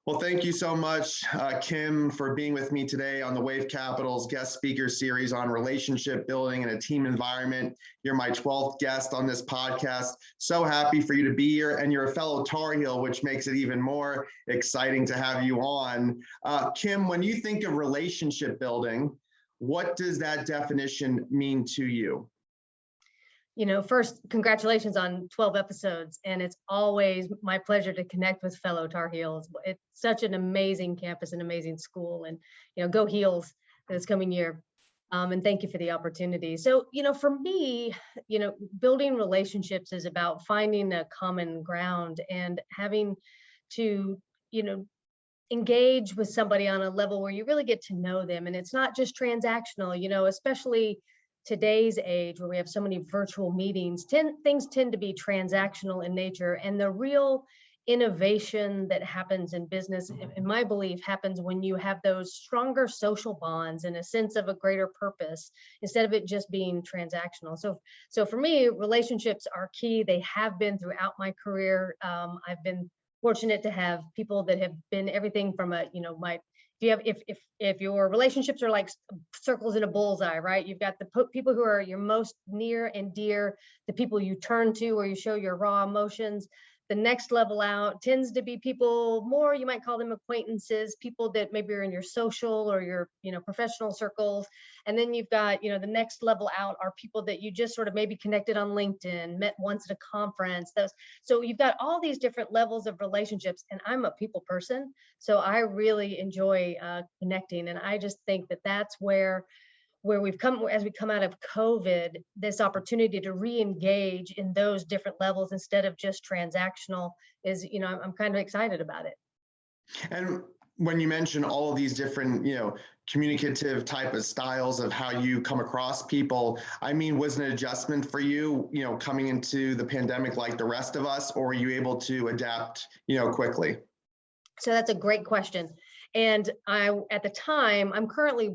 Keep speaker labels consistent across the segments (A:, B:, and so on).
A: Well, thank you so much, Kim, for being with me today on the WaveCapital's guest speaker series on relationship building and a team environment. You're my 12th guest on this podcast. So happy for you to be here, and you're a fellow Tar Heel, which makes it even more exciting to have you on. Kim, when you think of relationship building, what does that definition mean to you?
B: First, congratulations on 12 episodes, and it's always my pleasure to connect with fellow Tar Heels. It's such an amazing campus, an amazing school, and go Heels this coming year. And thank you for the opportunity. So, for me, building relationships is about finding a common ground and having to, engage with somebody on a level where you really get to know them, and it's not just transactional. Especially today's age where we have so many virtual meetings, things tend to be transactional in nature, and the real innovation that happens in business, in my belief, happens when you have those stronger social bonds and a sense of a greater purpose instead of it just being transactional. So for me, relationships are key. They have been throughout my career. I've been fortunate to have people that have been everything from if your relationships are like circles in a bullseye, right? You've got the people who are your most near and dear, the people you turn to where you show your raw emotions. The next level out tends to be people more, you might call them acquaintances, people that maybe are in your social or your, professional circles. And then you've got, the next level out are people that you just sort of maybe connected on LinkedIn, met once at a conference. So you've got all these different levels of relationships, and I'm a people person. So I really enjoy connecting. And I just think that that's where we've come, as we come out of COVID, this opportunity to re-engage in those different levels instead of just transactional is, I'm kind of excited about it.
A: And when you mention all of these different, communicative type of styles of how you come across people, was it an adjustment for you, coming into the pandemic like the rest of us, or were you able to adapt, quickly?
B: So that's a great question. And at the time, I'm currently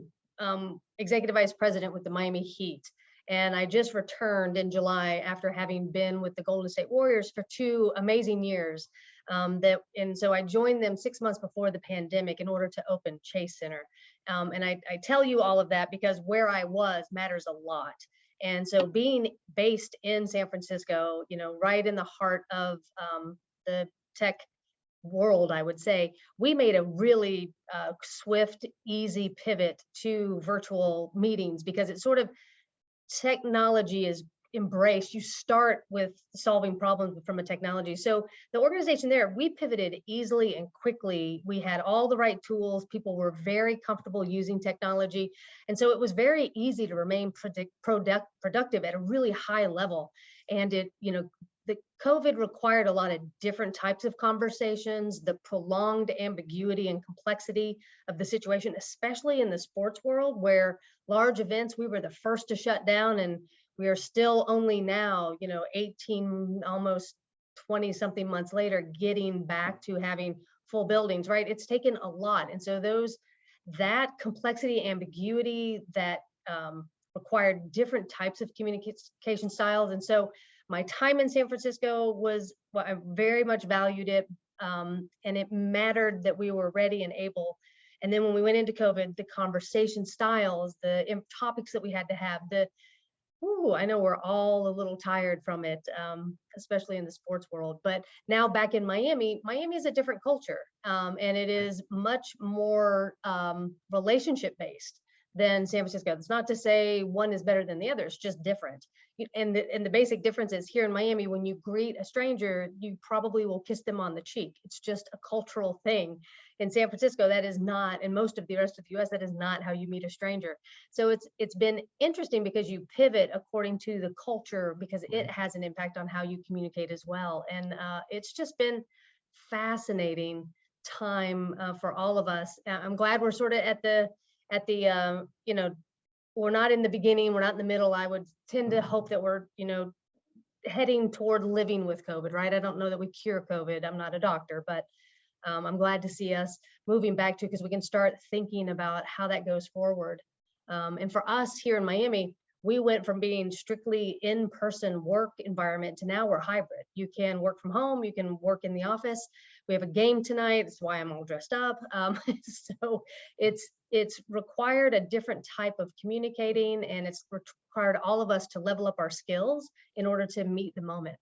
B: executive vice president with the Miami Heat. And I just returned in July after having been with the Golden State Warriors for 2 amazing years. And so I joined them 6 months before the pandemic in order to open Chase Center. And I tell you all of that because where I was matters a lot. And so being based in San Francisco, right in the heart of the tech world, I would say, we made a really swift, easy pivot to virtual meetings because it's sort of technology is embraced. You start with solving problems from a technology. So the organization there, we pivoted easily and quickly. We had all the right tools. People were very comfortable using technology. And so it was very easy to remain productive at a really high level. And the COVID required a lot of different types of conversations, the prolonged ambiguity and complexity of the situation, especially in the sports world where large events, we were the first to shut down, and we are still only now, 18, almost 20 something months later, getting back to having full buildings, right? It's taken a lot. And so that complexity, ambiguity that required different types of communication styles. And so my time in San Francisco I very much valued it. And it mattered that we were ready and able. And then when we went into COVID, the conversation styles, the topics that we had to have, I know we're all a little tired from it, especially in the sports world. But now back in Miami is a different culture. And it is much more relationship based than San Francisco. It's not to say one is better than the other, it's just different. And the basic difference is here in Miami, when you greet a stranger, you probably will kiss them on the cheek. It's just a cultural thing. In San Francisco, that is not, and most of the rest of the US, that is not how you meet a stranger. So it's been interesting because you pivot according to the culture because it has an impact on how you communicate as well. And it's just been fascinating time for all of us. I'm glad we're sort of at the we're not in the beginning, we're not in the middle. I would tend to hope that we're, heading toward living with COVID, right? I don't know that we cure COVID. I'm not a doctor, but I'm glad to see us moving back to, because we can start thinking about how that goes forward. And for us here in Miami, we went from being strictly in-person work environment to now we're hybrid. You can work from home, you can work in the office. We have a game tonight. That's why I'm all dressed up. So it's required a different type of communicating, and it's required all of us to level up our skills in order to meet the moment.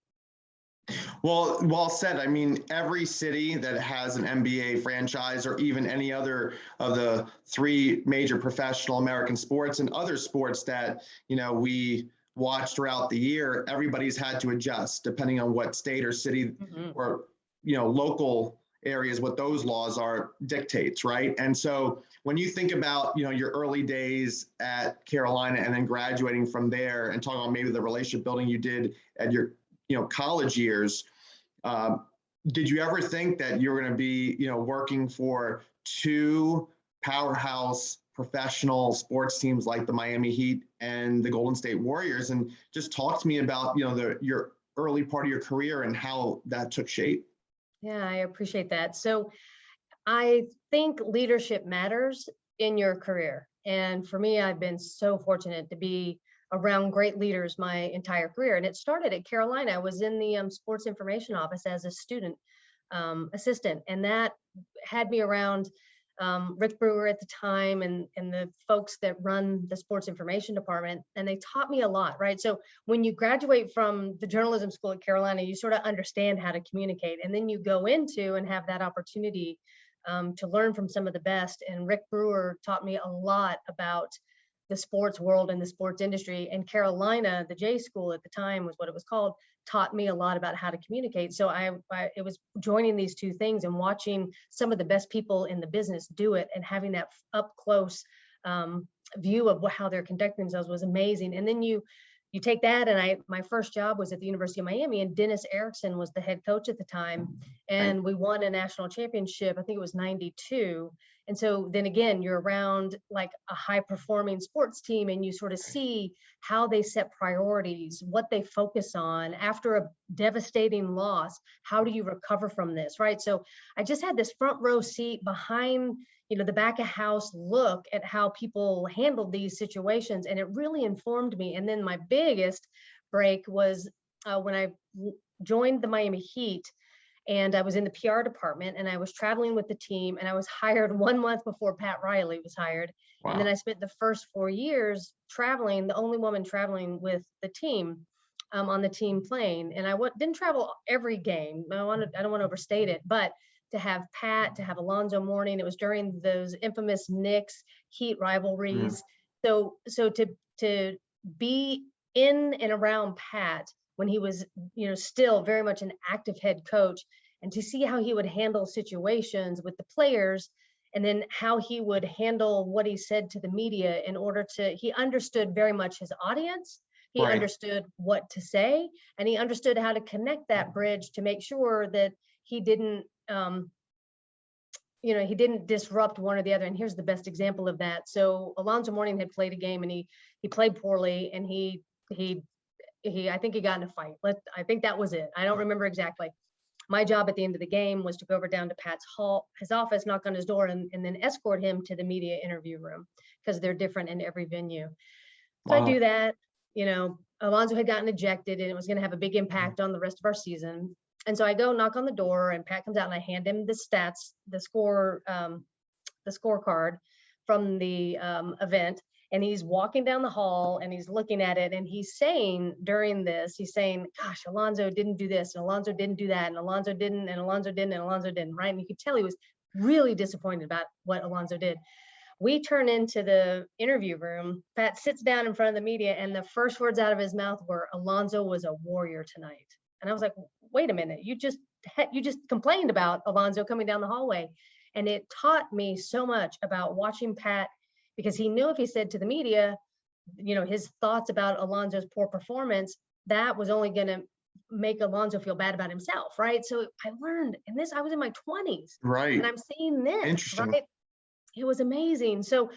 A: Well said. I mean, every city that has an NBA franchise, or even any other of the three major professional American sports and other sports that, we watch throughout the year, everybody's had to adjust depending on what state or city or, local areas, what those laws are dictates, right? And so when you think about, your early days at Carolina and then graduating from there and talking about maybe the relationship building you did at your college years, did you ever think that you were going to be, working for two powerhouse professional sports teams like the Miami Heat and the Golden State Warriors? And just talk to me about, your early part of your career and how that took shape.
B: Yeah, I appreciate that. So I think leadership matters in your career. And for me, I've been so fortunate to be around great leaders my entire career. And it started at Carolina. I was in the sports information office as a student assistant, and that had me around Rick Brewer at the time and the folks that run the sports information department, and they taught me a lot, right? So when you graduate from the journalism school at Carolina, you sort of understand how to communicate, and then you go into and have that opportunity to learn from some of the best. And Rick Brewer taught me a lot about the sports world and the sports industry. And Carolina, the J School at the time was what it was called, taught me a lot about how to communicate. So it was joining these two things and watching some of the best people in the business do it, and having that up close view of how they're conducting themselves was amazing. And then you take that, and my first job was at the University of Miami, and Dennis Erickson was the head coach at the time, and we won a national championship. I think it was '92. And so then again, you're around like a high performing sports team, and you sort of see how they set priorities, what they focus on after a devastating loss. How do you recover from this, right? So I just had this front row seat behind, the back of house look at how people handled these situations, and it really informed me. And then my biggest break was when I joined the Miami Heat. And I was in the PR department, and I was traveling with the team, and I was hired 1 month before Pat Riley was hired. Wow. And then I spent the first 4 years traveling, the only woman traveling with the team on the team plane. And I didn't travel every game. I don't want to overstate it, but to have Pat, to have Alonzo Mourning, it was during those infamous Knicks Heat rivalries. So to be in and around Pat when he was, still very much an active head coach, and to see how he would handle situations with the players, and then how he would handle what he said to the media he understood very much his audience. He understood what to say, and he understood how to connect that bridge to make sure that he didn't, he didn't disrupt one or the other. And here's the best example of that. So Alonzo Mourning had played a game, and he played poorly, and I think he got in a fight. I think that was it. I don't remember exactly. My job at the end of the game was to go over down to Pat's his office, knock on his door, and then escort him to the media interview room, because they're different in every venue. So I do that. Alonzo had gotten ejected, and it was going to have a big impact on the rest of our season. And so I go knock on the door, and Pat comes out, and I hand him the stats, the scorecard from the event. And he's walking down the hall, and he's looking at it, and he's saying during this, gosh, Alonzo didn't do this, and Alonzo didn't do that, and Alonzo didn't, and Alonzo didn't, and Alonzo didn't, right? And you could tell he was really disappointed about what Alonzo did. We turn into the interview room. Pat sits down in front of the media, and the first words out of his mouth were, "Alonzo was a warrior tonight." And I was like, wait a minute, you just complained about Alonzo coming down the hallway. And it taught me so much about watching Pat, because he knew if he said to the media, his thoughts about Alonzo's poor performance, that was only going to make Alonzo feel bad about himself, right? So I learned, and I was in my 20s, right? And I'm seeing this, right? It was amazing. So,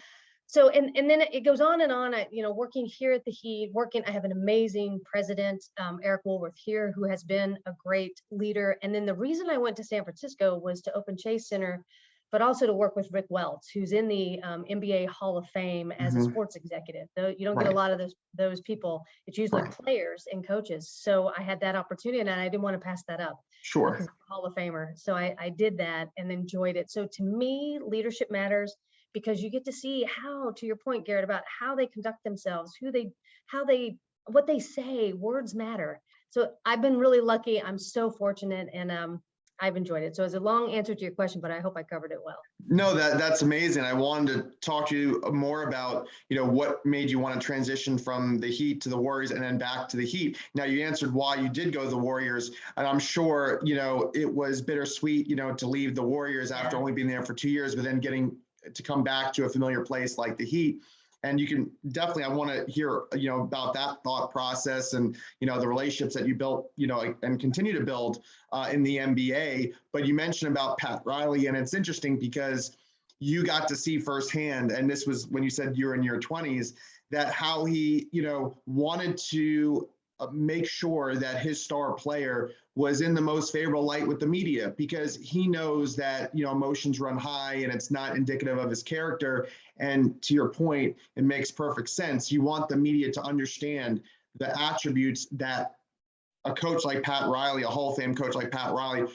B: and then it goes on and on. Working here at the Heat, I have an amazing president, Eric Woolworth here, who has been a great leader. And then the reason I went to San Francisco was to open Chase Center but also to work with Rick Welts, who's in the NBA Hall of Fame as a sports executive. Though you don't get a lot of those people. It's usually players and coaches. So I had that opportunity, and I didn't want to pass that up.
A: Sure.
B: Because Hall of Famer. So I did that and enjoyed it. So to me, leadership matters because you get to see how, to your point, Garrett, about how they conduct themselves, what they say. Words matter. So I've been really lucky. I'm so fortunate, and I've enjoyed it. So it's a long answer to your question, but I hope I covered it well.
A: No, that's amazing. I wanted to talk to you more about, what made you want to transition from the Heat to the Warriors and then back to the Heat. Now, you answered why you did go to the Warriors, and I'm sure, it was bittersweet, to leave the Warriors after only being there for 2 years, but then getting to come back to a familiar place like the Heat. And you can definitely, I want to hear, about that thought process and, the relationships that you built, and continue to build in the NBA. But you mentioned about Pat Riley, and it's interesting because you got to see firsthand, and this was when you said you were in your 20s, that how he, wanted to make sure that his star player was in the most favorable light with the media, because he knows that, emotions run high and it's not indicative of his character. And to your point, it makes perfect sense. You want the media to understand the attributes that a coach like Pat Riley, a Hall of Fame coach like Pat Riley,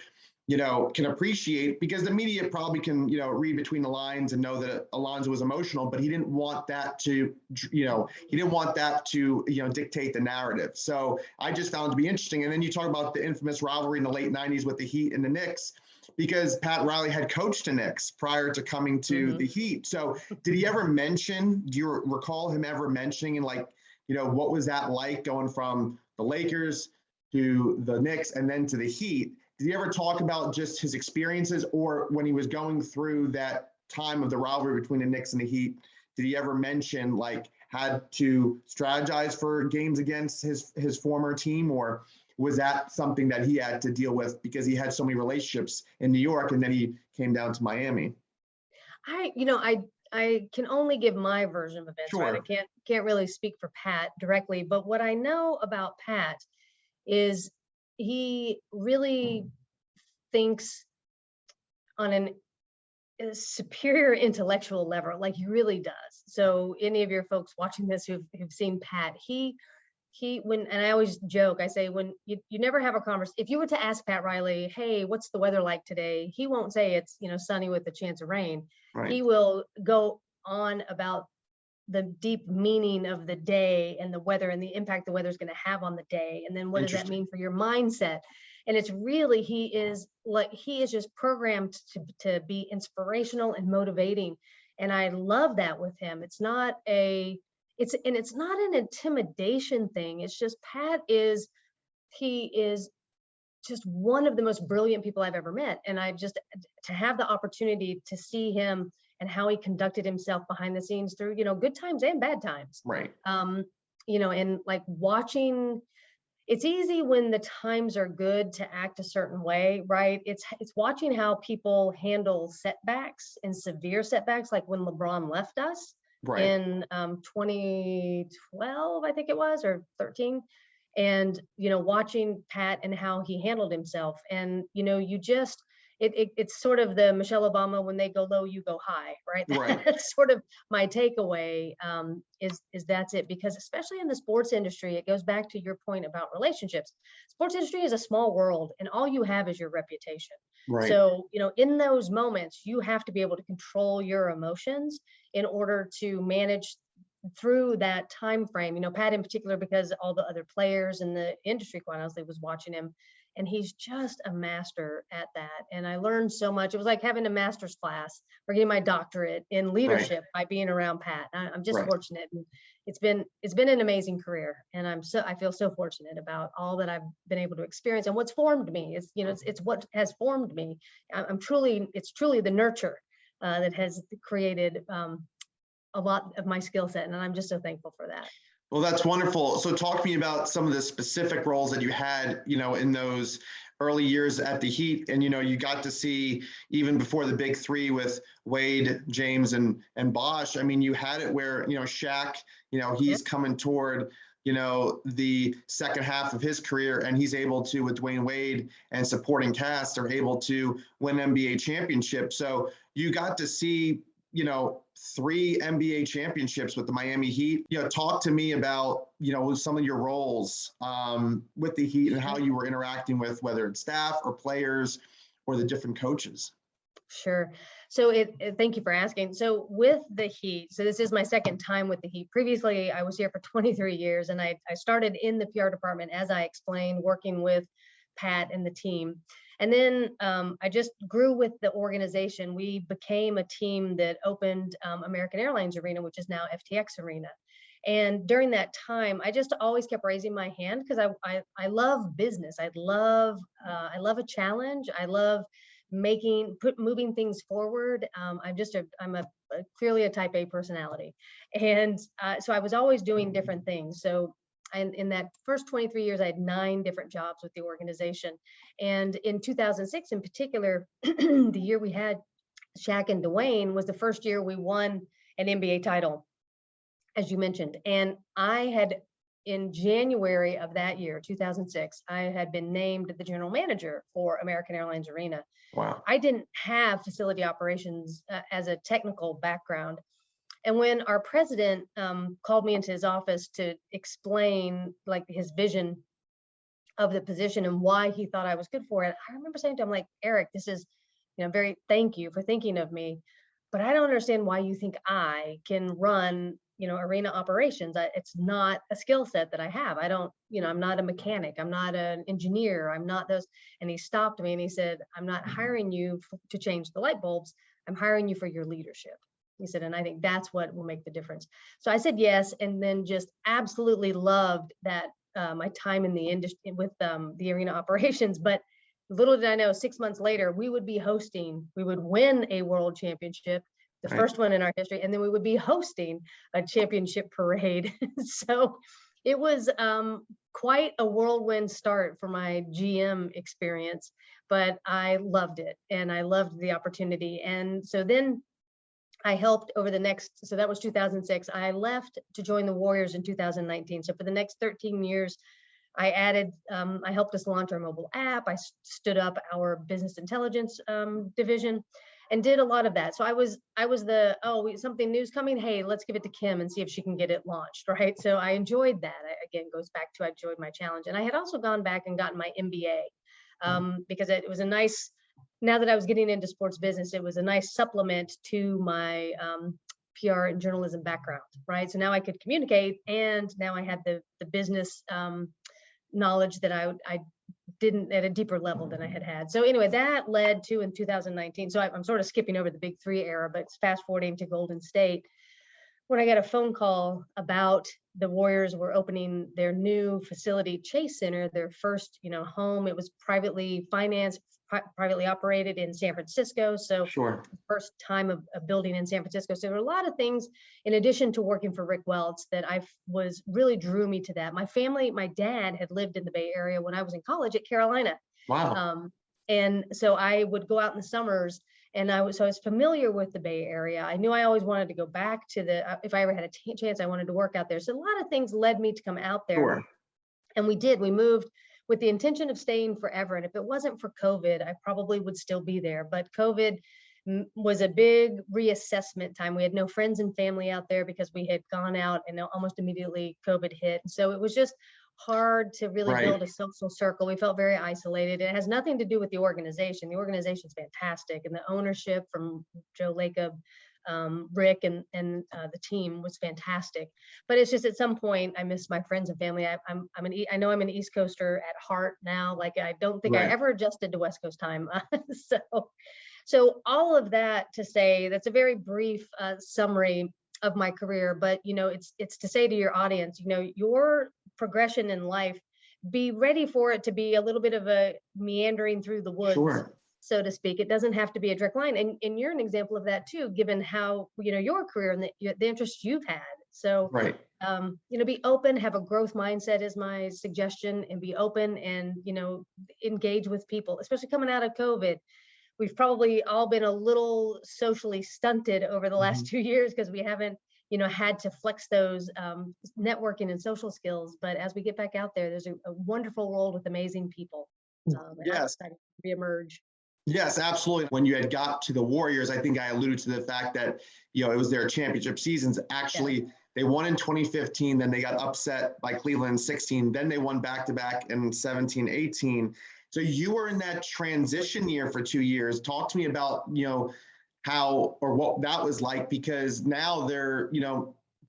A: can appreciate, because the media probably can, read between the lines and know that Alonzo was emotional, but he didn't want that to, dictate the narrative. So I just found it to be interesting. And then you talk about the infamous rivalry in the late 90s with the Heat and the Knicks, because Pat Riley had coached the Knicks prior to coming to the Heat. So did he ever mention, do you recall him ever mentioning, what was that like going from the Lakers to the Knicks and then to the Heat? Did he ever talk about just his experiences, or when he was going through that time of the rivalry between the Knicks and the Heat, did he ever mention had to strategize for games against his former team, or was that something that he had to deal with because he had so many relationships in New York and then he came down to Miami?
B: I can only give my version of events,
A: Sure.
B: right? I can't really speak for Pat directly, but what I know about Pat is he really thinks on a superior intellectual level, like he really does. So any of your folks watching this who've seen Pat, and I always joke, I say, when you never have a conversation, if you were to ask Pat Riley, hey, what's the weather like today? He won't say it's, sunny with a chance of rain.
A: Right.
B: He will go on about the deep meaning of the day and the weather and the impact the weather is going to have on the day. And then what does that mean for your mindset? And it's really, he is just programmed to be inspirational and motivating. And I love that with him. It's not an intimidation thing. It's just, he is just one of the most brilliant people I've ever met. And to have the opportunity to see him and how he conducted himself behind the scenes through, good times and bad times.
A: Right.
B: And watching, it's easy when the times are good to act a certain way, right? It's watching how people handle setbacks and severe setbacks, like when LeBron left us in 2012, I think it was, or 13. And, watching Pat and how he handled himself. And, it's sort of the Michelle Obama, when they go low, you go high, right? That's sort of my takeaway, is that's it. Because especially in the sports industry, it goes back to your point about relationships. Sports industry is a small world, and all you have is your reputation. Right. So, in those moments, you have to be able to control your emotions in order to manage through that time frame. Pat in particular, because all the other players in the industry, quite honestly, was watching him. And he's just a master at that. And I learned so much. It was like having a master's class or getting my doctorate in leadership by being around Pat. I'm just fortunate. And it's been an amazing career. And I feel so fortunate about all that I've been able to experience and what's formed me. It's what has formed me. It's truly the nurture that has created a lot of my skill set. And I'm just so thankful for that.
A: Well, that's wonderful. So talk to me about some of the specific roles that you had, in those early years at the Heat. And, you got to see even before the big three with Wade, James, and Bosh. I mean, you had it where, Shaq, he's coming toward, the second half of his career, and he's able to, with Dwayne Wade and supporting cast, are able to win NBA championships. So you got to see, 3 NBA championships with the Miami Heat. Talk to me about, some of your roles with the Heat and how you were interacting with, whether it's staff or players or the different coaches.
B: Sure. So thank you for asking. So with the Heat, so this is my second time with the Heat. Previously, I was here for 23 years, and I started in the PR department, as I explained, working with Pat and the team. And then I just grew with the organization. We became a team that opened American Airlines Arena, which is now FTX Arena. And during that time, I just always kept raising my hand because I love business. I love a challenge. I love moving things forward. I'm clearly a type A personality. And so I was always doing different things. So in that first 23 years, I had 9 different jobs with the organization. And in 2006 in particular, the year we had Shaq and Dwayne was the first year we won an NBA title, as you mentioned. And in January of that year, 2006, I had been named the general manager for American Airlines Arena.
A: Wow.
B: I didn't have facility operations as a technical background. And when our president called me into his office to explain like his vision of the position and why he thought I was good for it, I remember saying to him, like, Eric, this is, thank you for thinking of me, but I don't understand why you think I can run, arena operations. It's not a skill set that I have. I don't, I'm not a mechanic. I'm not an engineer. I'm not those. And he stopped me and he said, I'm not hiring you to change the light bulbs. I'm hiring you for your leadership. He said, and I think that's what will make the difference. So I said yes, and then just absolutely loved that my time in the industry with the arena operations. But little did I know, 6 months later, we would win a world championship, the first one in our history, and then we would be hosting a championship parade. So it was quite a whirlwind start for my GM experience, but I loved it and I loved the opportunity. And so then I helped so that was 2006. I left to join the Warriors in 2019. So for the next 13 years, I helped us launch our mobile app. I stood up our business intelligence division and did a lot of that. So I was something new's coming. Hey, let's give it to Kim and see if she can get it launched, right? So I enjoyed that. Again, goes back to I enjoyed my challenge. And I had also gone back and gotten my MBA because it was a nice, now that I was getting into sports business, it was a nice supplement to my PR and journalism background, right? So now I could communicate, and now I had the business knowledge that I didn't at a deeper level than I had. So anyway, that led to in 2019. So I'm sort of skipping over the big 3 era, but fast forwarding to Golden State, when I got a phone call about the Warriors were opening their new facility, Chase Center, their first, home. It was privately financed, privately operated in San Francisco. So
A: sure.
B: First time of building in San Francisco. So there were a lot of things in addition to working for Rick Welts that really drew me to that. My family, my dad had lived in the Bay Area when I was in college at Carolina.
A: Wow.
B: And so I would go out in the summers, and I was familiar with the Bay Area. I knew I always wanted to go back to if I ever had a chance, I wanted to work out there. So a lot of things led me to come out there.
A: Sure.
B: And we moved with the intention of staying forever. And if it wasn't for COVID, I probably would still be there. But COVID was a big reassessment time. We had no friends and family out there because we had gone out and almost immediately COVID hit. So it was just hard to really build a social circle. We felt very isolated. It has nothing to do with the organization. The organization is fantastic, and the ownership from Joe Lacob, Rick, and the team was fantastic. But it's just at some point I miss my friends and family. I know I'm an East Coaster at heart now. Like I don't think I ever adjusted to West Coast time. So all of that to say, that's a very brief summary of my career. But it's to say to your audience, your progression in life, be ready for it to be a little bit of a meandering through the woods.
A: Sure.
B: So to speak. It doesn't have to be a direct line. And you're an example of that too, given how, your career and the interests you've had. So, be open, have a growth mindset is my suggestion, and be open and, engage with people, especially coming out of COVID. We've probably all been a little socially stunted over the last 2 years because we haven't had to flex those networking and social skills. But as we get back out there, there's a wonderful world with amazing people. And I'm
A: Yes.
B: excited to reemerge.
A: Yes, absolutely. When you had got to the Warriors, I think I alluded to the fact that, it was their championship seasons. Actually, they won in 2015, then they got upset by Cleveland in 16, then they won back-to-back in 17, 18. So you were in that transition year for 2 years. Talk to me about, how or what that was like, because now they're,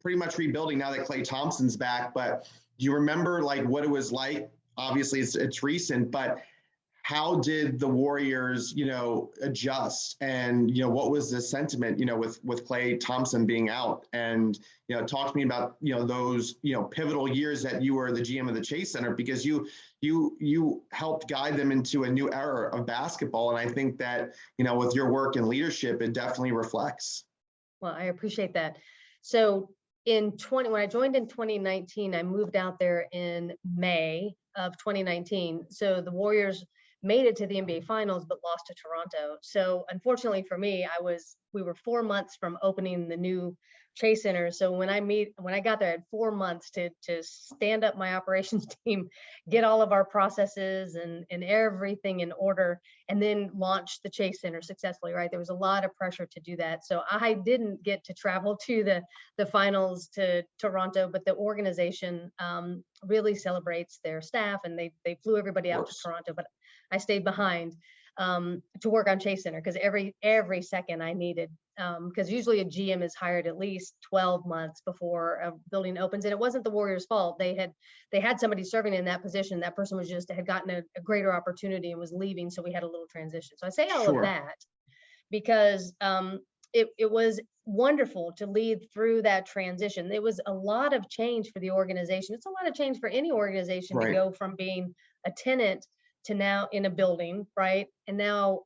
A: pretty much rebuilding now that Klay Thompson's back. But do you remember like what it was like? Obviously it's recent, but how did the Warriors, adjust, and, what was the sentiment, with Klay Thompson being out? And, talk to me about, those, pivotal years that you were the GM of the Chase Center, because you helped guide them into a new era of basketball. And I think that, with your work and leadership, it definitely reflects.
B: Well, I appreciate that. So when I joined in 2019, I moved out there in May of 2019. So the Warriors made it to the NBA Finals, but lost to Toronto. So unfortunately for me, we were 4 months from opening the new Chase Center. So when I got there, I had 4 months to stand up my operations team, get all of our processes and everything in order, and then launch the Chase Center successfully, right? There was a lot of pressure to do that. So I didn't get to travel to the finals to Toronto, but the organization really celebrates their staff, and they flew everybody out to Toronto, but I stayed behind to work on Chase Center, because every second I needed, because usually a GM is hired at least 12 months before a building opens. And it wasn't the Warriors' fault. They had somebody serving in that position. That person had gotten a greater opportunity and was leaving. So we had a little transition. So I say all of that because it was wonderful to lead through that transition. It was a lot of change for the organization. It's a lot of change for any organization to go from being a tenant to now in a building, right? And now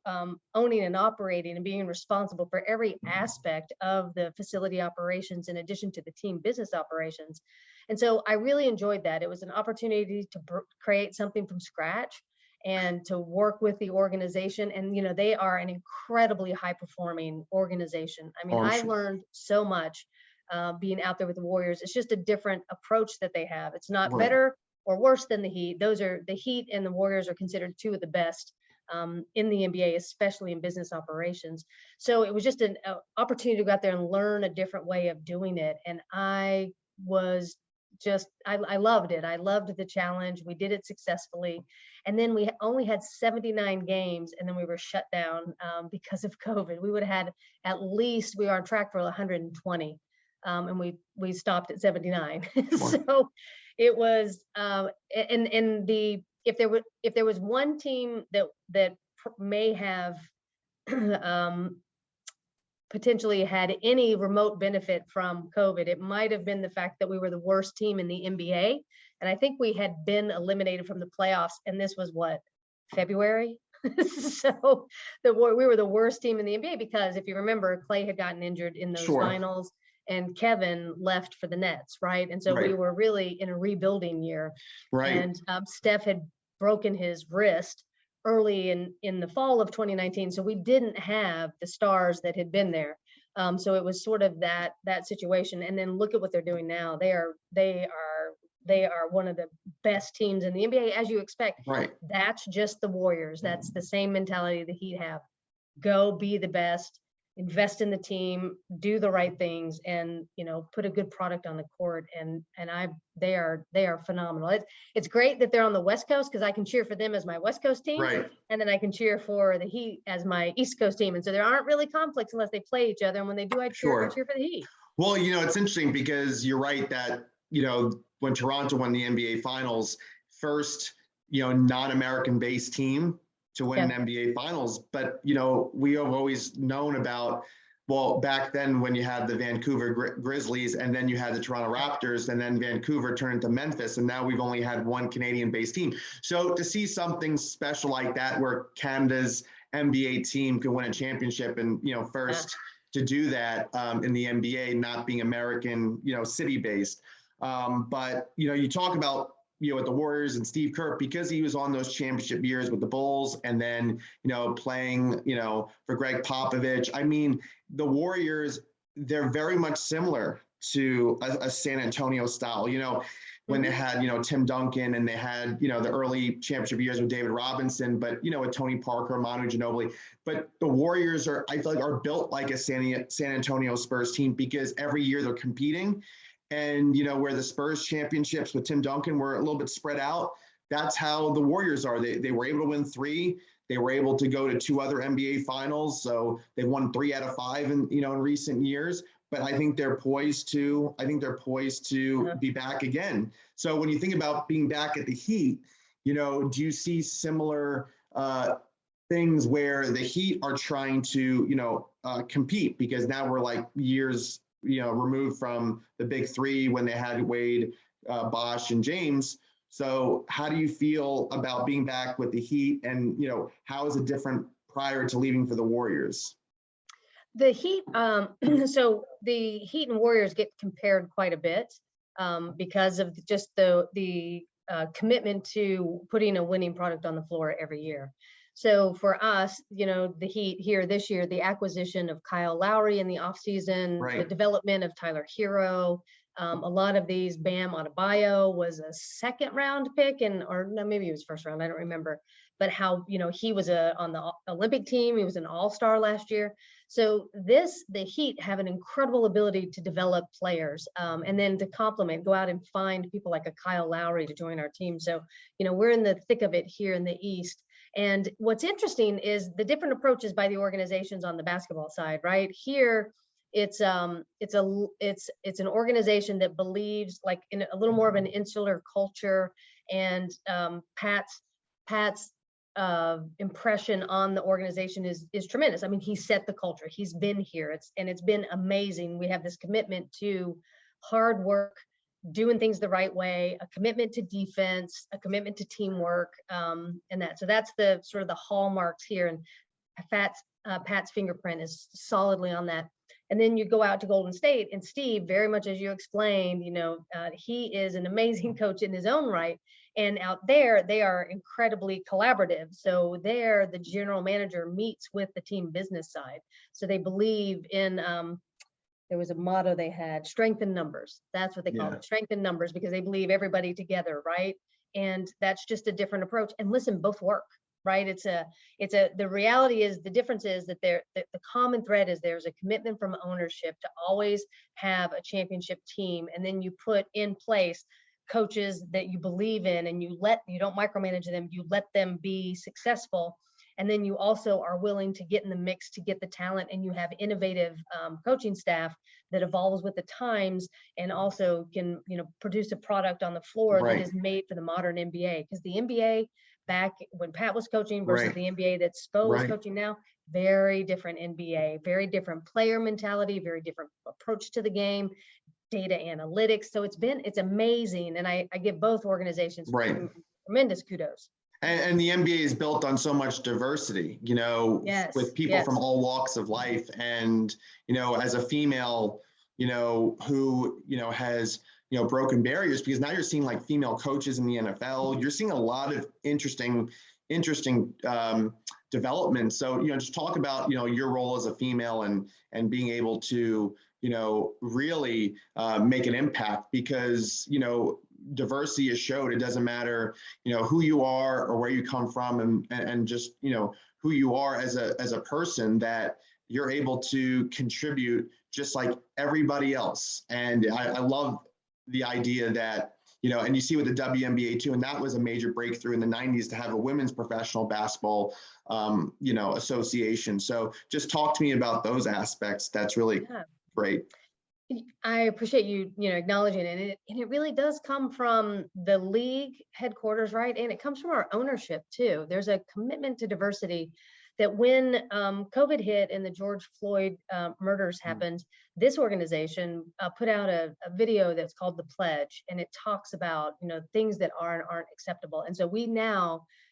B: owning and operating and being responsible for every aspect of the facility operations, in addition to the team business operations. And so I really enjoyed that. It was an opportunity to create something from scratch and to work with the organization. And, they are an incredibly high performing organization. I mean, I learned so much being out there with the Warriors. It's just a different approach that they have. It's not better or worse than the Heat. The Heat and the Warriors are considered two of the best in the NBA, especially in business operations. So it was just an opportunity to go out there and learn a different way of doing it. And I loved it. I loved the challenge. We did it successfully. And then we only had 79 games, and then we were shut down because of COVID. We would have had we were on track for 120. And we stopped at 79. So it was, if there was one team that may have potentially had any remote benefit from COVID, it might have been the fact that we were the worst team in the NBA. And I think we had been eliminated from the playoffs, and this was February? So we were the worst team in the NBA, because if you remember, Klay had gotten injured in those finals, and Kevin left for the Nets, right? And so we were really in a rebuilding year. Right. And Steph had broken his wrist early in the fall of 2019. So we didn't have the stars that had been there. So it was sort of that situation. And then look at what they're doing now. They are one of the best teams in the NBA, as you expect. Right. That's just the Warriors. That's the same mentality the Heat have. Go be the best. Invest in the team, do the right things, and put a good product on the court. And they are phenomenal. It's great that they're on the West Coast, because I can cheer for them as my West Coast team, and then I can cheer for the Heat as my East Coast team. And so there aren't really conflicts unless they play each other. And when they do, I cheer for the Heat.
A: Well, it's interesting, because you're right that when Toronto won the NBA Finals, first non-American based team to win an NBA Finals. But, we have always known about, back then when you had the Vancouver Grizzlies, and then you had the Toronto Raptors, and then Vancouver turned into Memphis, and now we've only had one Canadian-based team. So to see something special like that, where Canada's NBA team could win a championship, and, first to do that in the NBA, not being American, city-based. But, you talk about, with the Warriors and Steve Kerr, because he was on those championship years with the Bulls, and then, playing, for Greg Popovich. I mean, the Warriors, they're very much similar to a San Antonio style, when they had, Tim Duncan, and they had, the early championship years with David Robinson, but, with Tony Parker, Manu Ginobili. But the Warriors I feel like, are built like a San Antonio Spurs team, because every year they're competing. And, where the Spurs championships with Tim Duncan were a little bit spread out, that's how the Warriors are. They were able to win 3. They were able to go to 2 other NBA finals. So they've won 3 out of 5 in recent years. But I think they're poised to be back again. So when you think about being back at the Heat, do you see similar things where the Heat are trying to, compete? Because now we're like years, removed from the big 3 when they had Wade, Bosh, and James. So how do you feel about being back with the Heat, and, how is it different prior to leaving for the Warriors?
B: The Heat, so the Heat and Warriors get compared quite a bit because of just the commitment to putting a winning product on the floor every year. So for us, the Heat here this year, the acquisition of Kyle Lowry in the offseason,
A: Right.
B: The development of Tyler Hero, a lot of these, Bam Adebayo was a 2nd round pick, or no, maybe it was 1st round, I don't remember. But how, he was on the Olympic team, he was an all-star last year. So the Heat have an incredible ability to develop players, and then to complement, go out and find people like a Kyle Lowry to join our team. So, we're in the thick of it here in the East. And what's interesting is the different approaches by the organizations on the basketball side, right? Here, it's an organization that believes like in a little more of an insular culture, and Pat's impression on the organization is tremendous. I mean, he set the culture. He's been here. It's been amazing. We have this commitment to hard work, doing things the right way, a commitment to defense, a commitment to teamwork, and that. So that's the sort of the hallmarks here. And Pat's fingerprint is solidly on that. And then you go out to Golden State, and Steve, very much as you explained, he is an amazing coach in his own right. And out there, they are incredibly collaborative. So there, the general manager meets with the team business side. So they believe in, there was a motto they had, strength in numbers. That's what they call it, strength in numbers, because they believe everybody together, right? And that's just a different approach. And listen, both work, right? The reality is, the difference is that the common thread is there's a commitment from ownership to always have a championship team. And then you put in place coaches that you believe in, and you don't micromanage them, you let them be successful. And then you also are willing to get in the mix to get the talent, and you have innovative coaching staff that evolves with the times, and also can produce a product on the floor
A: Right.
B: that is made for the modern NBA. Because the NBA back when Pat was coaching versus
A: Right.
B: the NBA that Spo is
A: Right.
B: coaching now, very different NBA, very different player mentality, very different approach to the game, data analytics. So it's amazing, and I give both organizations
A: Right.
B: tremendous kudos.
A: And the NBA is built on so much diversity,
B: Yes,
A: with people
B: yes.
A: from all walks of life. And, as a female, who, has, broken barriers, because now you're seeing like female coaches in the NFL. You're seeing a lot of interesting development. So, just talk about, your role as a female, and being able to, really make an impact, because, diversity is showed. It doesn't matter, who you are or where you come from, and just, who you are as a person, that you're able to contribute just like everybody else. And I love the idea that, and you see with the WNBA too, and that was a major breakthrough in the 90s to have a women's professional basketball, association. So just talk to me about those aspects. That's really great.
B: I appreciate you, acknowledging it. And it really does come from the league headquarters, right? And it comes from our ownership too. There's a commitment to diversity that when COVID hit and the George Floyd murders happened, this organization put out a video that's called The Pledge, and it talks about, things that aren't acceptable. And so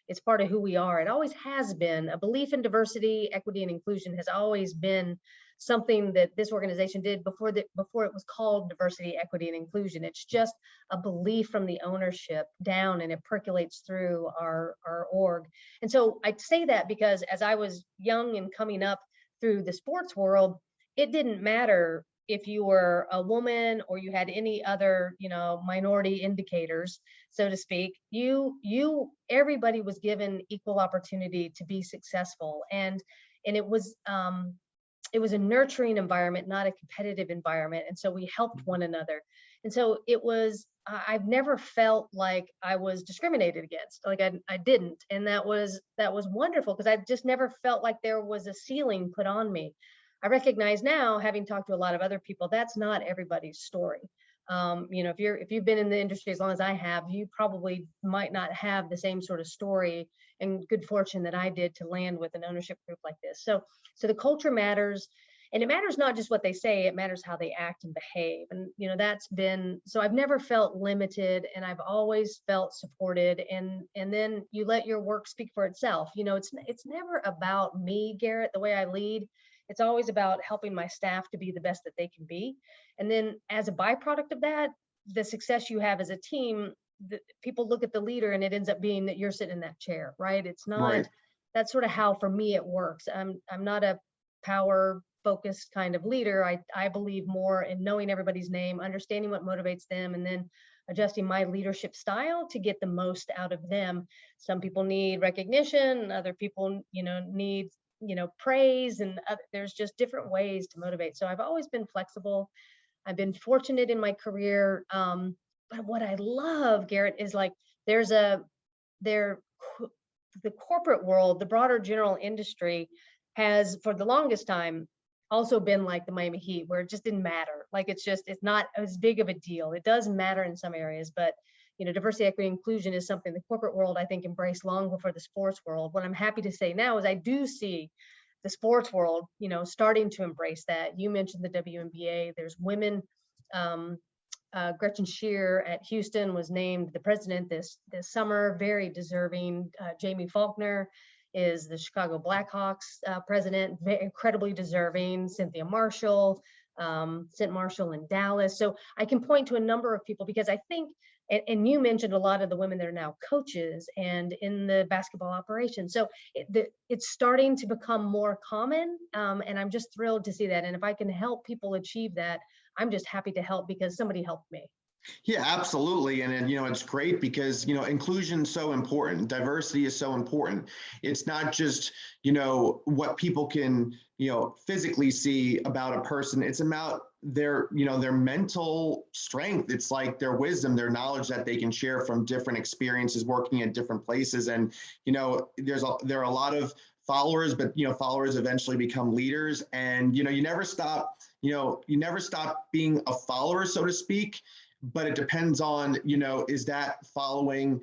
B: it's part of who we are. It always has been. A belief in diversity, equity, and inclusion has always been something that this organization did before it was called diversity, equity, and inclusion. It's just a belief from the ownership down, and it percolates through our org. And so I say that because as I was young and coming up through the sports world, it didn't matter if you were a woman or you had any other, minority indicators, so to speak, everybody was given equal opportunity to be successful. And it was a nurturing environment, not a competitive environment. And so we helped one another. And so I've never felt like I was discriminated against, like I didn't. And that was wonderful, because I just never felt like there was a ceiling put on me. I recognize now, having talked to a lot of other people, that's not everybody's story. If you've been in the industry as long as I have, you probably might not have the same sort of story and good fortune that I did to land with an ownership group like this. So the culture matters, and it matters not just what they say, it matters how they act and behave. And so I've never felt limited, and I've always felt supported. And then you let your work speak for itself. It's never about me, Garrett, the way I lead. It's always about helping my staff to be the best that they can be. And then as a byproduct of that, the success you have as a team, people look at the leader and it ends up being that you're sitting in that chair, right? It's not, right. That's sort of how, for me, it works. I'm not a power focused kind of leader. I believe more in knowing everybody's name, understanding what motivates them, and then adjusting my leadership style to get the most out of them. Some people need recognition, other people, need praise, and there's just different ways to motivate. So I've always been flexible. I've been fortunate in my career. But what I love, Garrett, is like the corporate world, the broader general industry has, for the longest time, also been like the Miami Heat, where it just didn't matter. Like it's not as big of a deal. It does matter in some areas, but diversity, equity, inclusion is something the corporate world, I think, embraced long before the sports world. What I'm happy to say now is I do see the sports world, starting to embrace that. You mentioned the WNBA. There's women. Gretchen Shear at Houston was named the president this summer. Very deserving. Jamie Faulkner is the Chicago Blackhawks president. Incredibly deserving. Cynthia Marshall, St. Marshall in Dallas. So I can point to a number of people, because I think, and you mentioned a lot of the women that are now coaches and in the basketball operation. So it's starting to become more common, and I'm just thrilled to see that. And if I can help people achieve that, I'm just happy to help, because somebody helped me.
A: Yeah, absolutely. And it's great because, inclusion is so important. Diversity is so important. It's not just, what people can, physically see about a person. It's about their mental strength. It's like their wisdom, their knowledge that they can share from different experiences working at different places. And, there are a lot of followers, but, followers eventually become leaders. And, you never stop being a follower, so to speak. But it depends on, is that following,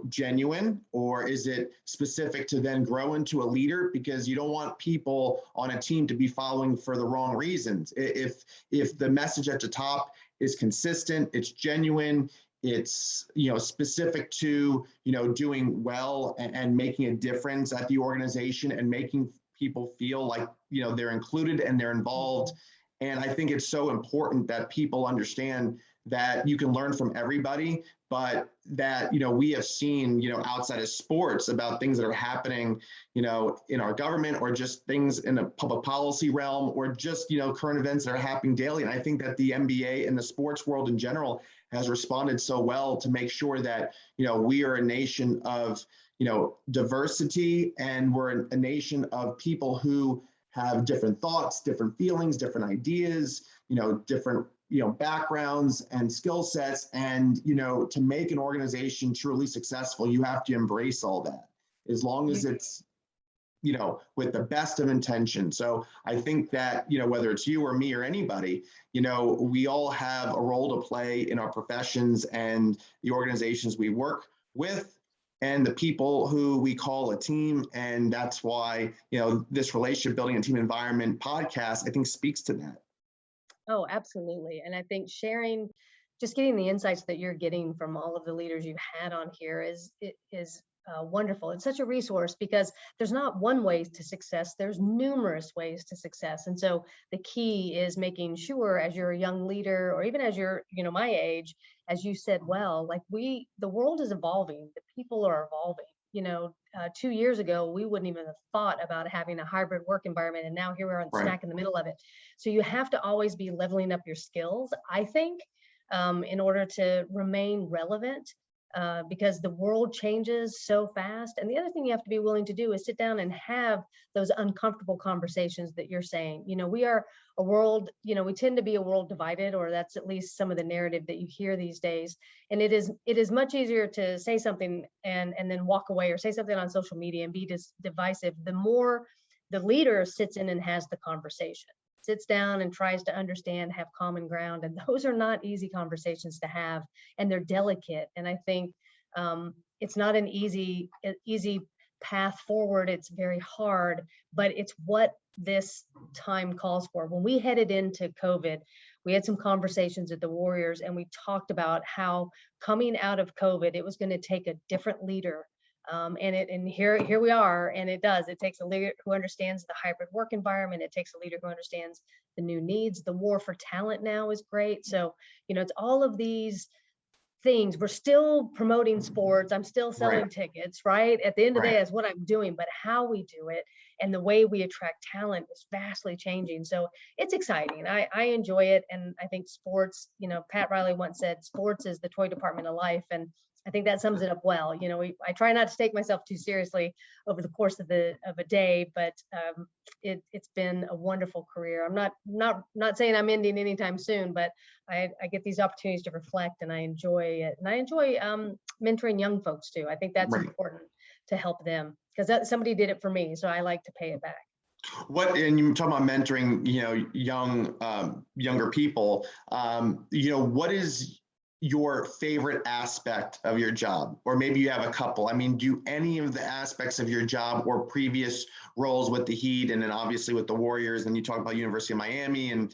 A: genuine, or is it specific to then grow into a leader? Because you don't want people on a team to be following for the wrong reasons. If the message at the top is consistent, it's genuine, it's, specific to, doing well and making a difference at the organization and making people feel like, they're included and they're involved. And I think it's so important that people understand that you can learn from everybody, but that, we have seen, outside of sports about things that are happening, in our government, or just things in the public policy realm, or just, current events that are happening daily. And I think that the NBA and the sports world in general has responded so well to make sure that, we are a nation of, diversity, and we're a nation of people who have different thoughts, different feelings, different ideas, different, backgrounds and skill sets. And, to make an organization truly successful, you have to embrace all that, as long as it's, with the best of intention. So I think that, whether it's you or me or anybody, we all have a role to play in our professions and the organizations we work with, and the people who we call a team. And that's why, this relationship building and team environment podcast, I think, speaks to that.
B: Oh, absolutely. And I think just getting the insights that you're getting from all of the leaders you've had on here is wonderful. It's such a resource, because there's not one way to success. There's numerous ways to success. And so the key is making sure, as you're a young leader, or even as you're, my age, as you said, well, like the world is evolving, the people are evolving. 2 years ago, we wouldn't even have thought about having a hybrid work environment. And now here we are
A: Right.
B: smack in the middle of it. So you have to always be leveling up your skills, I think, in order to remain relevant. Because the world changes so fast. And the other thing you have to be willing to do is sit down and have those uncomfortable conversations that you're saying. We are a world, we tend to be a world divided, or that's at least some of the narrative that you hear these days. And it is much easier to say something and then walk away, or say something on social media and be divisive. The more the leader sits in and has the conversation, sits down and tries to understand, have common ground. And those are not easy conversations to have, and they're delicate. And I think it's not an easy path forward. It's very hard, but it's what this time calls for. When we headed into COVID, we had some conversations at the Warriors, and we talked about how coming out of COVID, it was going to take a different leader. And here we are, and it takes a leader who understands the hybrid work environment. It takes a leader who understands the new needs. The war for talent now is great. So, it's all of these things. We're still promoting sports. I'm still selling tickets, right? At the end of the day, that's what I'm doing, but how we do it and the way we attract talent is vastly changing. So it's exciting. I enjoy it. And I think sports, Pat Riley once said, sports is the toy department of life. And I think that sums it up well. I try not to take myself too seriously over the course of a day, but it's been a wonderful career. I'm not saying I'm ending anytime soon, but I get these opportunities to reflect, and I enjoy it. And I enjoy mentoring young folks too. I think that's important to help them, because somebody did it for me, so I like to pay it back.
A: And you talk about mentoring, younger people. What is your favorite aspect of your job? Or maybe you have a couple. I mean, do any of the aspects of your job or previous roles with the Heat, and then obviously with the Warriors, and you talk about University of Miami, and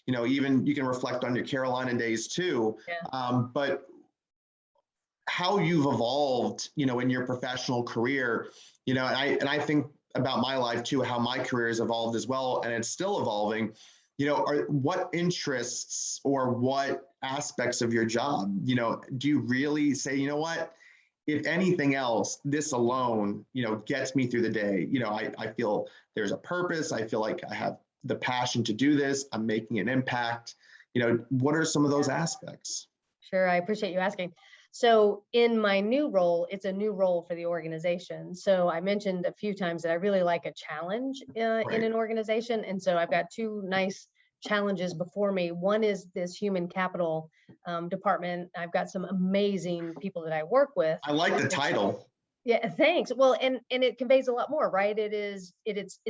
A: even you can reflect on your Carolina days too. But how you've evolved, in your professional career, and I think about my life too, how my career has evolved as well, and it's still evolving. What interests or what aspects of your job, do you really say, if anything else, this alone, gets me through the day. I feel there's a purpose. I feel like I have the passion to do this. I'm making an impact. What are some of those aspects? Sure.
B: I appreciate you asking. So in my new role, it's a new role for the organization. So I mentioned a few times that I really like a challenge in an organization. And so I've got two nice challenges before me. One is this human capital department. I've got some amazing people that I work with.
A: I like the title.
B: Yeah, thanks. Well, and it conveys a lot more, right? It's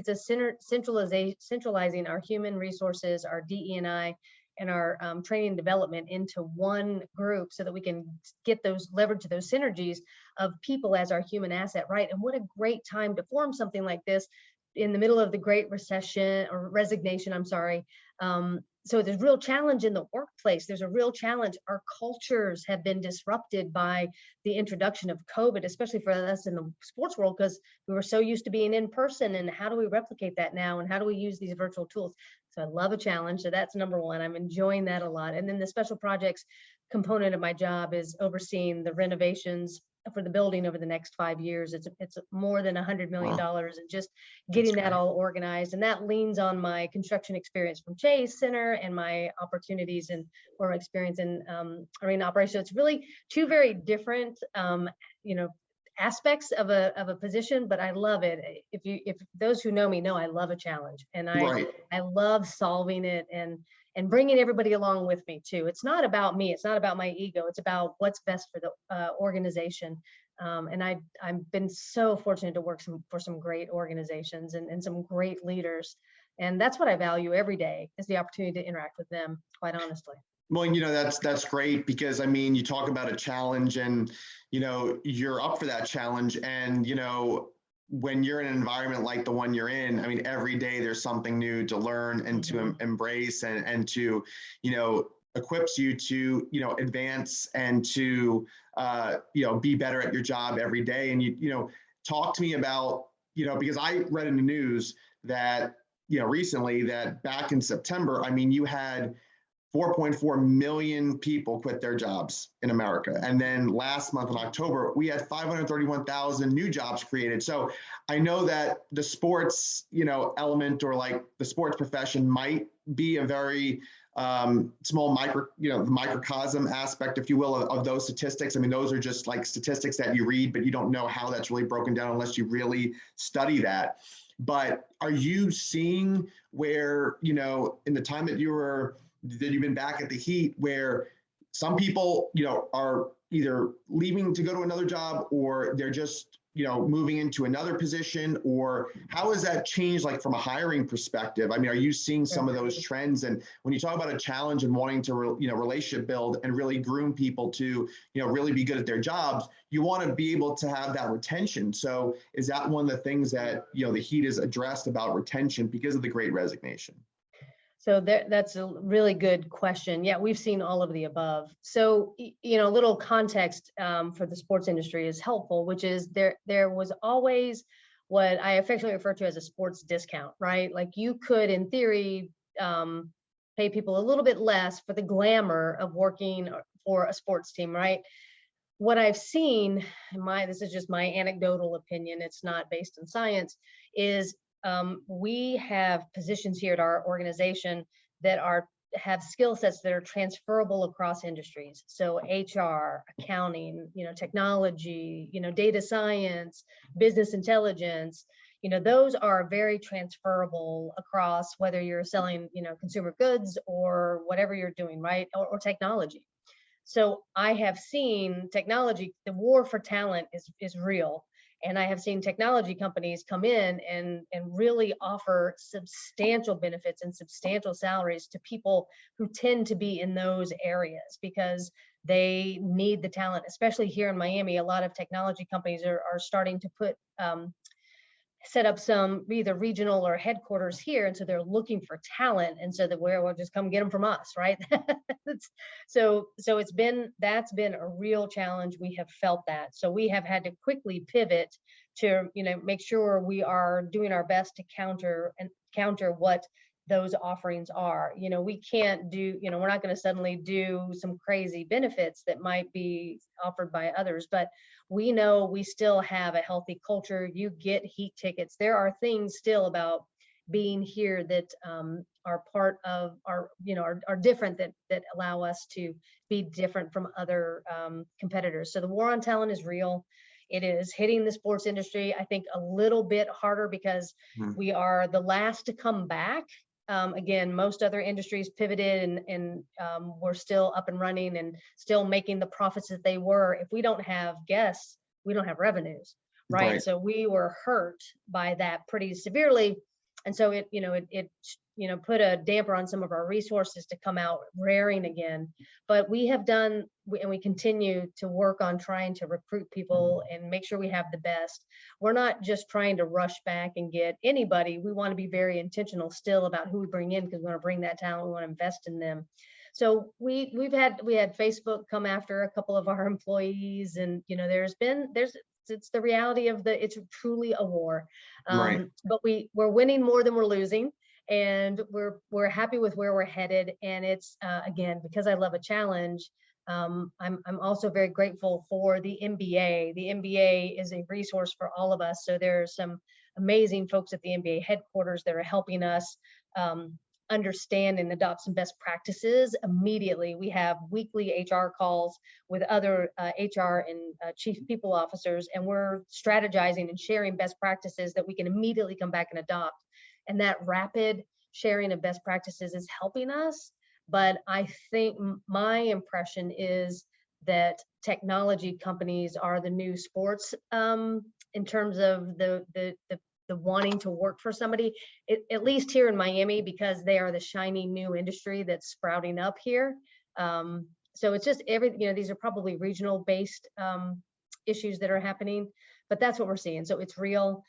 B: a centralizing our human resources, our DE&I, and our training and development into one group, so that we can leverage those synergies of people as our human asset, right? And what a great time to form something like this in the middle of the Great Recession, or resignation, I'm sorry. So there's real challenge in the workplace. There's a real challenge. Our cultures have been disrupted by the introduction of COVID, especially for us in the sports world, because we were so used to being in person. And how do we replicate that now? And how do we use these virtual tools? So I love a challenge. So that's number one. I'm enjoying that a lot. And then the special projects component of my job is overseeing the renovations for the building over the next 5 years. It's more than $100 million, and just getting that all organized. And that leans on my construction experience from Chase Center and my opportunities or experience in arena operations. It's really two very different, aspects of a position, but I love it. If those who know me know, I love a challenge, and I love solving it and bringing everybody along with me too. It's not about me. It's not about my ego. It's about what's best for the organization. And I've been so fortunate to work for some great organizations and some great leaders. And that's what I value every day, is the opportunity to interact with them, quite honestly.
A: Well, that's great, because you talk about a challenge, and, you're up for that challenge. And, when you're in an environment like the one you're in, every day there's something new to learn and to embrace and to, equips you to, advance and to, be better at your job every day. And, talk to me about, because I read in the news that, recently, that back in September, you had 4.4 million people quit their jobs in America. And then last month in October, we had 531,000 new jobs created. So I know that the sports, element, or like the sports profession might be a very small microcosm aspect, if you will, of those statistics. I mean, those are just like statistics that you read, but you don't know how that's really broken down unless you really study that. But are you seeing where, in the time that you've been back at the Heat, where some people, are either leaving to go to another job, or they're just, moving into another position, or how has that changed, like from a hiring perspective? I mean, are you seeing some of those trends? And when you talk about a challenge and wanting to, relationship build and really groom people to, really be good at their jobs, you want to be able to have that retention. So is that one of the things that, the Heat has addressed about retention because of the Great Resignation?
B: So that's a really good question. Yeah, we've seen all of the above. So, a little context for the sports industry is helpful, which is there was always what I affectionately refer to as a sports discount, right? Like you could, in theory, pay people a little bit less for the glamour of working for a sports team, right? What I've seen, this is just my anecdotal opinion, it's not based in science, is we have positions here at our organization that have skill sets that are transferable across industries. So HR, accounting, technology, data science, business intelligence, those are very transferable across whether you're selling, consumer goods or whatever you're doing, right? Or technology. So I have seen technology, the war for talent is real. And I have seen technology companies come in and really offer substantial benefits and substantial salaries to people who tend to be in those areas because they need the talent, especially here in Miami. A lot of technology companies are starting to set up some either regional or headquarters here. And so they're looking for talent. And so we'll just come get them from us, right? So that's been a real challenge. We have felt that. So we have had to quickly pivot to, make sure we are doing our best to counter what those offerings are. We can't do, we're not going to suddenly do some crazy benefits that might be offered by others, but we know we still have a healthy culture. You get Heat tickets. There are things still about being here that are part of our, are different that allow us to be different from other competitors. So the war on talent is real. It is hitting the sports industry, I think, a little bit harder because we are the last to come back. Again, most other industries pivoted and we're still up and running and still making the profits that they were. If we don't have guests, we don't have revenues, right? So we were hurt by that pretty severely. And so it put a damper on some of our resources to come out raring again. But we have done, and we continue to work on trying to recruit people and make sure we have the best. We're not just trying to rush back and get anybody. We want to be very intentional still about who we bring in because we want to bring that talent. We want to invest in them. So we had Facebook come after a couple of our employees, and it's the reality of it's truly a war. But we're winning more than we're losing. And we're happy with where we're headed. And it's again, because I love a challenge, I'm also very grateful for the NBA. The NBA is a resource for all of us. So there's some amazing folks at the NBA headquarters that are helping us understand and adopt some best practices immediately. We have weekly HR calls with other HR and chief people officers, and we're strategizing and sharing best practices that we can immediately come back and adopt. And that rapid sharing of best practices is helping us. But I think my impression is that technology companies are the new sports in terms of the wanting to work for somebody, at least here in Miami, because they are the shiny new industry that's sprouting up here. So it's just these are probably regional based issues that are happening, but that's what we're seeing. So it's real.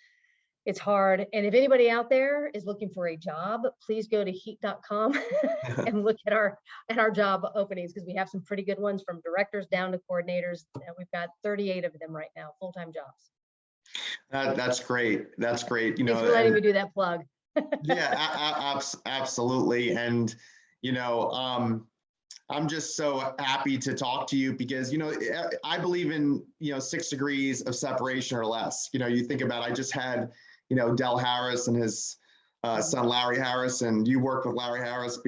B: It's hard. And if anybody out there is looking for a job, please go to heat.com and look at our job openings, because we have some pretty good ones from directors down to coordinators. And we've got 38 of them right now, full-time jobs.
A: That's great. That's great.
B: Thanks for letting me do that plug.
A: Yeah, absolutely. And, I'm just so happy to talk to you because, I believe in, 6 degrees of separation or less. You think about, I just had, Del Harris and his son, Larry Harris, and you work with Larry Harris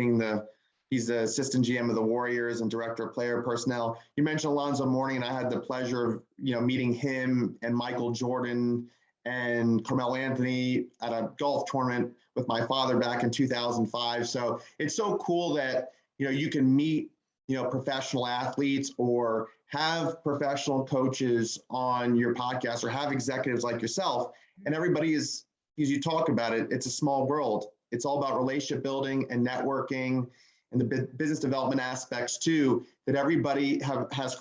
A: he's the assistant GM of the Warriors and director of player personnel. You mentioned Alonzo Mourning, and I had the pleasure of, meeting him and Michael Jordan and Carmelo Anthony at a golf tournament with my father back in 2005. So it's so cool that, you can meet, professional athletes or have professional coaches on your podcast or have executives like yourself. And everybody is, as you talk about it, it's a small world. It's all about relationship building and networking and the business development aspects too, that everybody has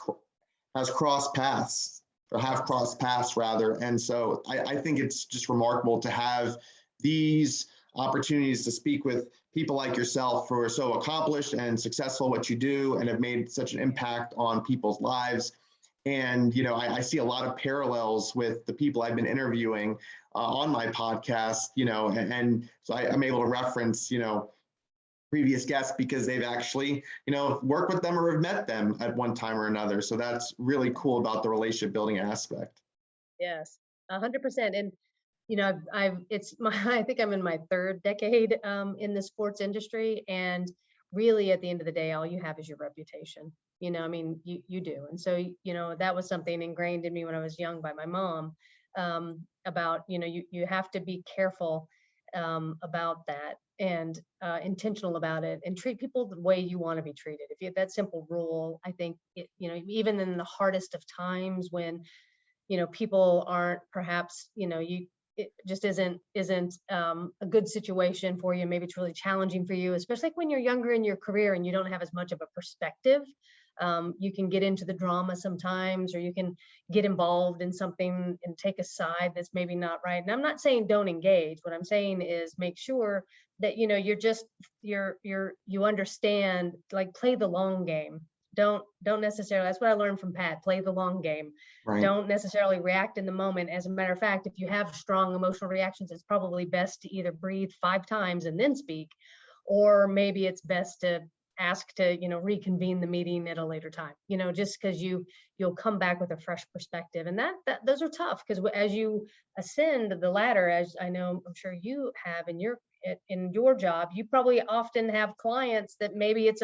A: crossed paths or have crossed paths rather. And so I think it's just remarkable to have these opportunities to speak with people like yourself who are so accomplished and successful what you do and have made such an impact on people's lives. And, I see a lot of parallels with the people I've been interviewing on my podcast, and so I'm able to reference, previous guests because they've actually, worked with them or have met them at one time or another. So that's really cool about the relationship building aspect.
B: Yes, 100%. And I think I'm in my third decade in the sports industry, and really at the end of the day, all you have is your reputation. You do. And so, that was something ingrained in me when I was young by my mom, about, you have to be careful about that and intentional about it and treat people the way you want to be treated. If you have that simple rule, I think, even in the hardest of times when, people aren't perhaps, it just isn't a good situation for you. Maybe it's really challenging for you, especially when you're younger in your career and you don't have as much of a perspective. You can get into the drama sometimes, or you can get involved in something and take a side that's maybe not right. And I'm not saying don't engage. What I'm saying is make sure that, you understand, like, play the long game. Don't necessarily, that's what I learned from Pat, play the long game.
A: Right.
B: Don't necessarily react in the moment. As a matter of fact, if you have strong emotional reactions, it's probably best to either breathe 5 times and then speak, or maybe it's best to ask to, reconvene the meeting at a later time, just because you'll come back with a fresh perspective. And that those are tough, because as you ascend the ladder, as I know, I'm sure you have in your job, you probably often have clients that maybe it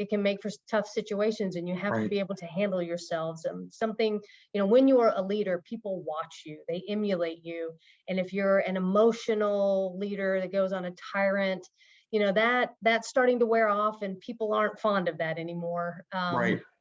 B: can make for tough situations, and you have to be able to handle yourselves. Something, when you are a leader, people watch you, they emulate you. And if you're an emotional leader that goes on a tyrant, that's starting to wear off, and people aren't fond of that anymore.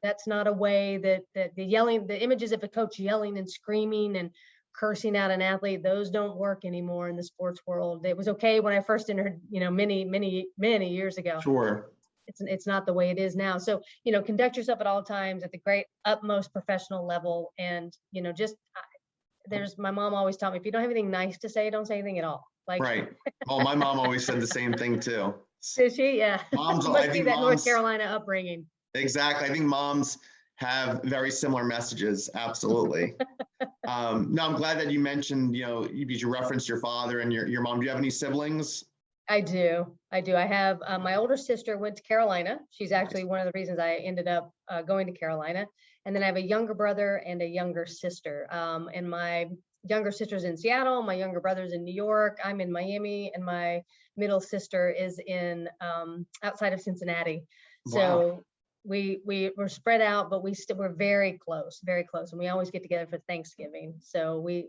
B: That's not a way that the images of a coach yelling and screaming and cursing out an athlete, those don't work anymore in the sports world. It was okay when I first entered, many years ago.
A: Sure.
B: It's not the way it is now. So, conduct yourself at all times at the great utmost professional level. And, my mom always taught me, if you don't have anything nice to say, don't say anything at all. Right.
A: Well, my mom always said the same thing too.
B: Did she? Yeah. Must be that North Carolina upbringing.
A: Exactly. I think moms have very similar messages. Absolutely. No, I'm glad that you mentioned, because you referenced your father and your mom. Do you have any siblings?
B: I do. I have my older sister went to Carolina. She's actually one of the reasons I ended up going to Carolina. And then I have a younger brother and a younger sister. And my younger sister's in Seattle. My younger brother's in New York. I'm in Miami, and my middle sister is in outside of Cincinnati. Wow. So we're spread out, but we're very close, and we always get together for Thanksgiving. So we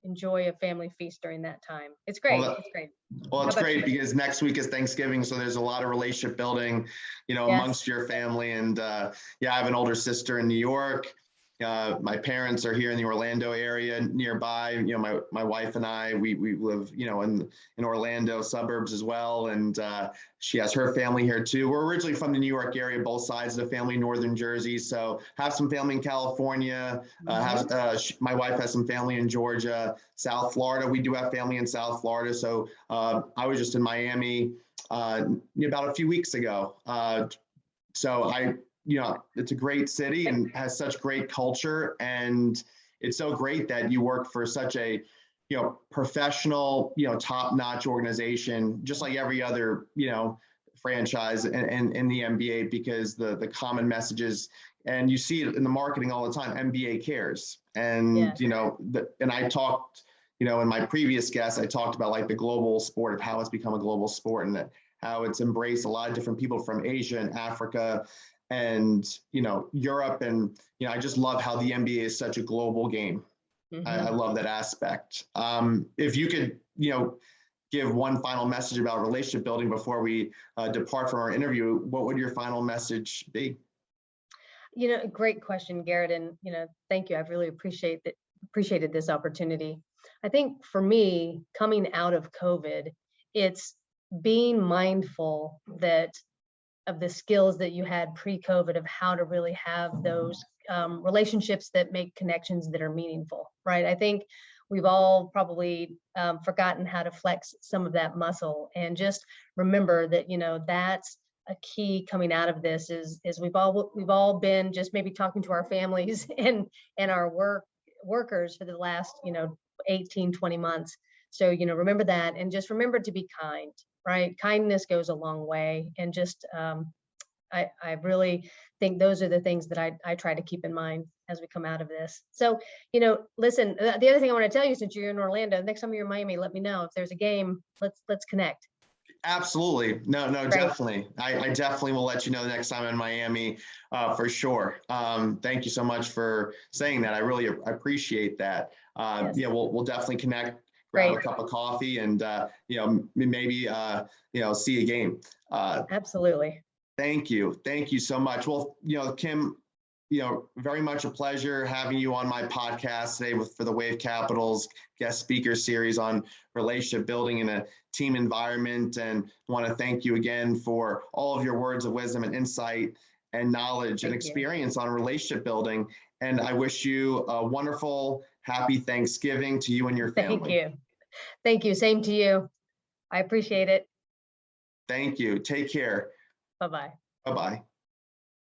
B: enjoy a family feast during that time. It's great. It's great.
A: Well, it's great because next week is Thanksgiving, so there's a lot of relationship building, amongst your family. And I have an older sister in New York. My parents are here in the Orlando area nearby. My wife and I, we live, in Orlando suburbs as well. And she has her family here too. We're originally from the New York area, both sides of the family, Northern Jersey. So have some family in California. My wife has some family in Georgia, South Florida. We do have family in South Florida. So I was just in Miami about a few weeks ago. It's a great city and has such great culture. And it's so great that you work for such a, professional, top-notch organization, just like every other, franchise in the NBA, because the common messages, and you see it in the marketing all the time, NBA cares. And,
B: Yes.
A: and I talked, in my previous guest, I talked about like the global sport, of how it's become a global sport, and how it's embraced a lot of different people from Asia and Africa and, Europe. And, I just love how the NBA is such a global game.
B: Mm-hmm.
A: I love that aspect. If you could, give one final message about relationship building before we depart from our interview, what would your final message be?
B: Great question, Garrett. And, thank you. I've really appreciated this opportunity. I think for me, coming out of COVID, it's being mindful of the skills that you had pre-COVID, of how to really have those relationships that make connections that are meaningful, right? I think we've all probably forgotten how to flex some of that muscle, and just remember that, that's a key coming out of this is we've all been just maybe talking to our families and our workers for the last, 18, 20 months. So, remember that, and just remember to be kind, right? Kindness goes a long way. And just, I really think those are the things that I try to keep in mind as we come out of this. So, listen, the other thing I want to tell you, since you're in Orlando, next time you're in Miami, let me know if there's a game. Let's connect.
A: Absolutely. No,
B: Great.
A: definitely. I definitely will let you know the next time I'm in Miami, for sure. Thank you so much for saying that. I really appreciate that.
B: Yes.
A: Yeah, we'll definitely connect, grab
B: Great.
A: a cup of coffee, and, maybe, see a game.
B: Absolutely.
A: Thank you. Thank you so much. Well, Kim, very much a pleasure having you on my podcast today for the WaveCapital's guest speaker series on relationship building in a team environment. And want to thank you again for all of your words of wisdom and insight and knowledge and experience on relationship building. And I wish you a wonderful, happy Thanksgiving to you and your family.
B: Thank you. Thank you. Same to you. I appreciate it.
A: Thank you. Take care.
B: Bye-bye.
A: Bye-bye.